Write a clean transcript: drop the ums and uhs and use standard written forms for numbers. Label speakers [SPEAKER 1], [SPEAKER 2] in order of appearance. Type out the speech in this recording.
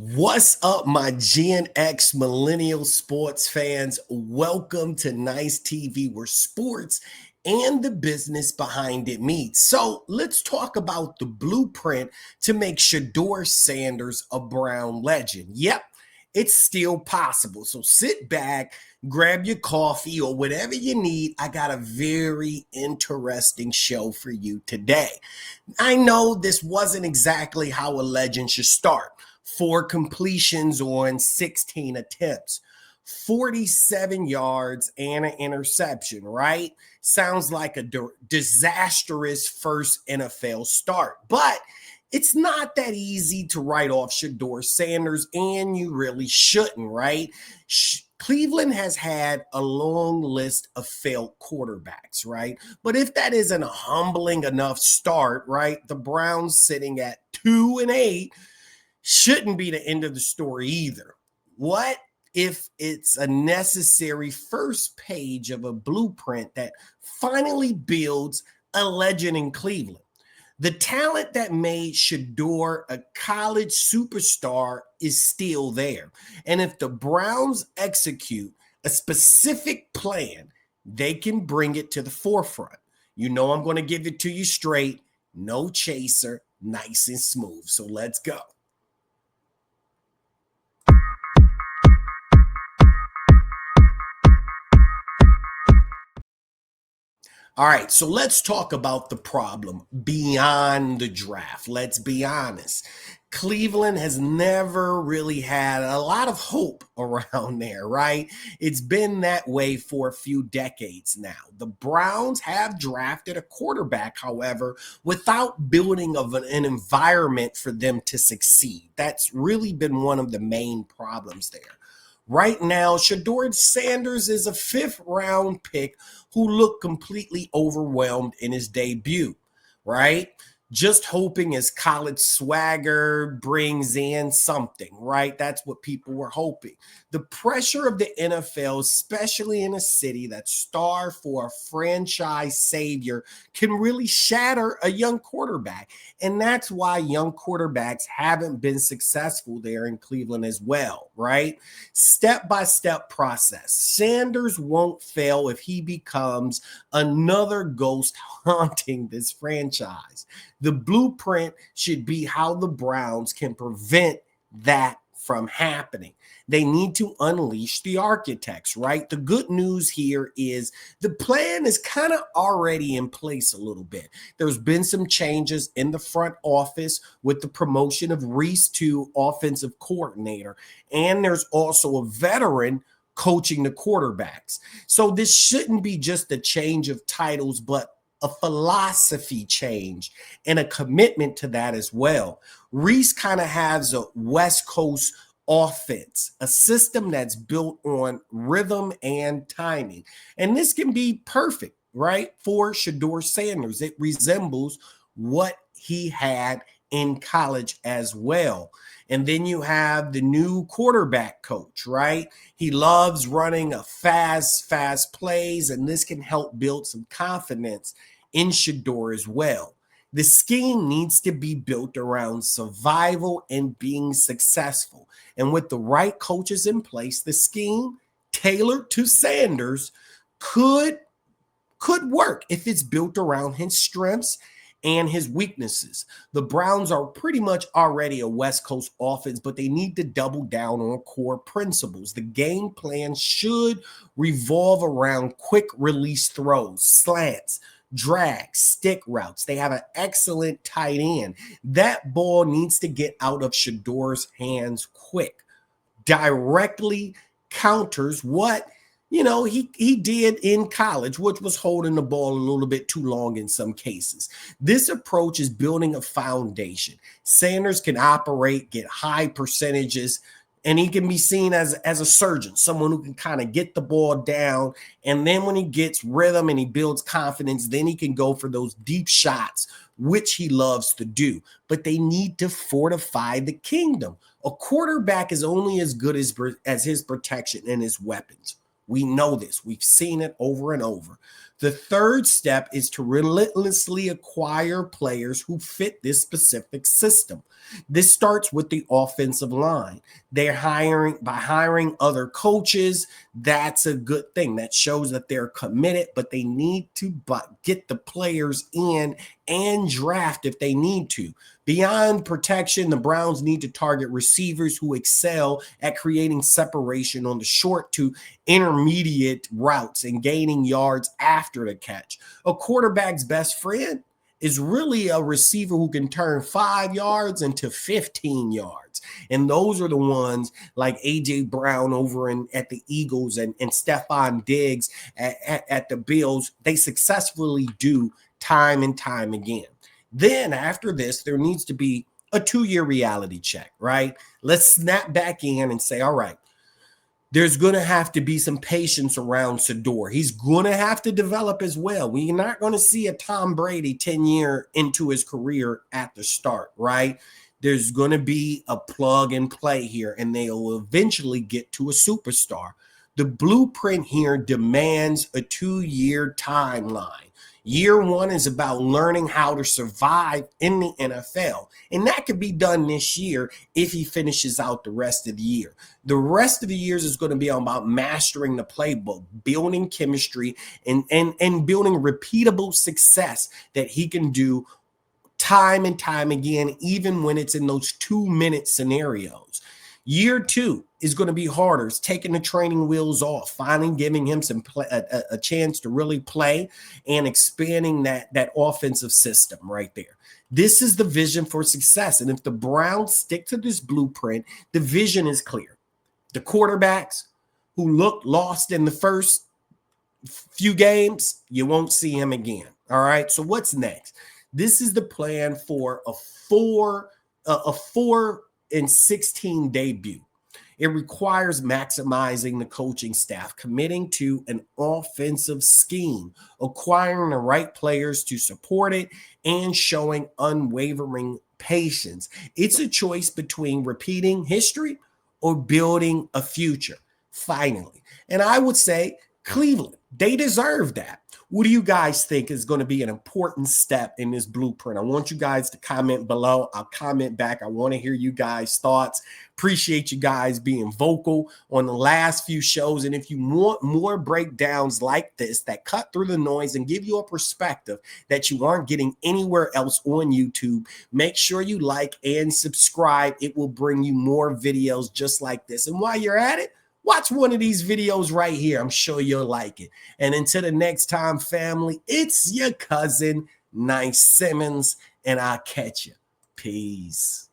[SPEAKER 1] What's up, my Gen X millennial sports fans? Welcome to Nice TV, where sports and the business behind it meet. So let's talk about the blueprint to make Shedeur Sanders a Brown legend. Yep, it's still possible. So sit back, grab your coffee or whatever you need. I got a very interesting show for you today. I know this wasn't exactly how a legend should start. 4 completions on 16 attempts, 47 yards and an interception, right? Sounds like a disastrous first NFL start, but it's not that easy to write off Shedeur Sanders, and you really shouldn't, right? Cleveland has had a long list of failed quarterbacks, right? But if that isn't a humbling enough start, right? The Browns sitting at 2-8 shouldn't be the end of the story either. What if it's a necessary first page of a blueprint that finally builds a legend in Cleveland? The talent that made Shedeur a college superstar is still there. And if the Browns execute a specific plan, they can bring it to the forefront. You know, I'm going to give it to you straight, no chaser, nice and smooth. So let's go. All right, so let's talk about the problem beyond the draft. Let's be honest. Cleveland has never really had a lot of hope around there, right? It's been that way for a few decades now. The Browns have drafted a quarterback, however, without building an environment for them to succeed. That's really been one of the main problems there. Right now, Shedeur Sanders is a fifth round pick who looked completely overwhelmed in his debut, right? Just hoping his college swagger brings in something, right? That's what people were hoping. The pressure of the NFL, especially in a city that's starved for a franchise savior, can really shatter a young quarterback. And that's why young quarterbacks haven't been successful there in Cleveland as well, right? Step by step process. Sanders won't fail if he becomes another ghost haunting this franchise. The blueprint should be how the Browns can prevent that from happening. They need to unleash the architects, right? The good news here is the plan is kind of already in place a little bit. There's been some changes in the front office with the promotion of Reese to offensive coordinator. And there's also a veteran coaching the quarterbacks. So this shouldn't be just a change of titles, but a philosophy change and a commitment to that as well. Reese kind of has a West Coast offense, a system that's built on rhythm and timing. And this can be perfect, right, for Shedeur Sanders. It resembles what he had in college as well. And then you have the new quarterback coach, right? He loves running a fast plays, and this can help build some confidence in Shedeur as well. The scheme needs to be built around survival and being successful. And with the right coaches in place, the scheme tailored to Sanders could work if it's built around his strengths and his weaknesses. The Browns are pretty much already a West Coast offense, but they need to double down on core principles. The game plan should revolve around quick release throws, slants, drag, stick routes. They have an excellent tight end. That ball needs to get out of Shedeur's hands quick. Directly counters what he did in college, which was holding the ball a little bit too long in some cases. This approach is building a foundation. Sanders can operate, get high percentages, and he can be seen as a surgeon, someone who can kind of get the ball down. And then when he gets rhythm and he builds confidence, then he can go for those deep shots, which he loves to do. But they need to fortify the kingdom. A quarterback is only as good as his protection and his weapons. We know this. We've seen it over and over. The third step is to relentlessly acquire players who fit this specific system. This starts with the offensive line. They're hiring other coaches. That's a good thing. That shows that they're committed, but they need to get the players in and draft if they need to. Beyond protection, the Browns need to target receivers who excel at creating separation on the short to intermediate routes and gaining yards after the catch. A quarterback's best friend is really a receiver who can turn 5 yards into 15 yards. And those are the ones like A.J. Brown over at the Eagles and Stephon Diggs at the Bills. They successfully do time and time again. Then after this, there needs to be a 2-year reality check, right? Let's snap back in and say, all right, there's going to have to be some patience around Shedeur. He's going to have to develop as well. We're not going to see a Tom Brady 10 year into his career at the start, right? There's going to be a plug and play here, and they'll eventually get to a superstar. The blueprint here demands a 2-year timeline. Year 1 is about learning how to survive in the NFL. And that could be done this year if he finishes out the rest of the year. The rest of the years is going to be about mastering the playbook, building chemistry, and building repeatable success that he can do time and time again, even when it's in those 2-minute scenarios. Year 2 is going to be harder. It's taking the training wheels off, finally giving him a chance to really play and expanding that offensive system right there. This is the vision for success. And if the Browns stick to this blueprint, the vision is clear. The quarterbacks who looked lost in the first few games, you won't see him again. All right. So what's next? This is the plan for a 4 and 16 debut. It requires maximizing the coaching staff, committing to an offensive scheme, acquiring the right players to support it, and showing unwavering patience. It's a choice between repeating history or building a future, finally. And I would say Cleveland, they deserve that. What do you guys think is going to be an important step in this blueprint? I want you guys to comment below. I'll comment back. I want to hear you guys' thoughts. Appreciate you guys being vocal on the last few shows. And if you want more breakdowns like this that cut through the noise and give you a perspective that you aren't getting anywhere else on YouTube, make sure you like and subscribe. It will bring you more videos just like this. And while you're at it, watch one of these videos right here. I'm sure you'll like it. And until the next time, family, it's your cousin, Nice Simmons, and I'll catch you. Peace.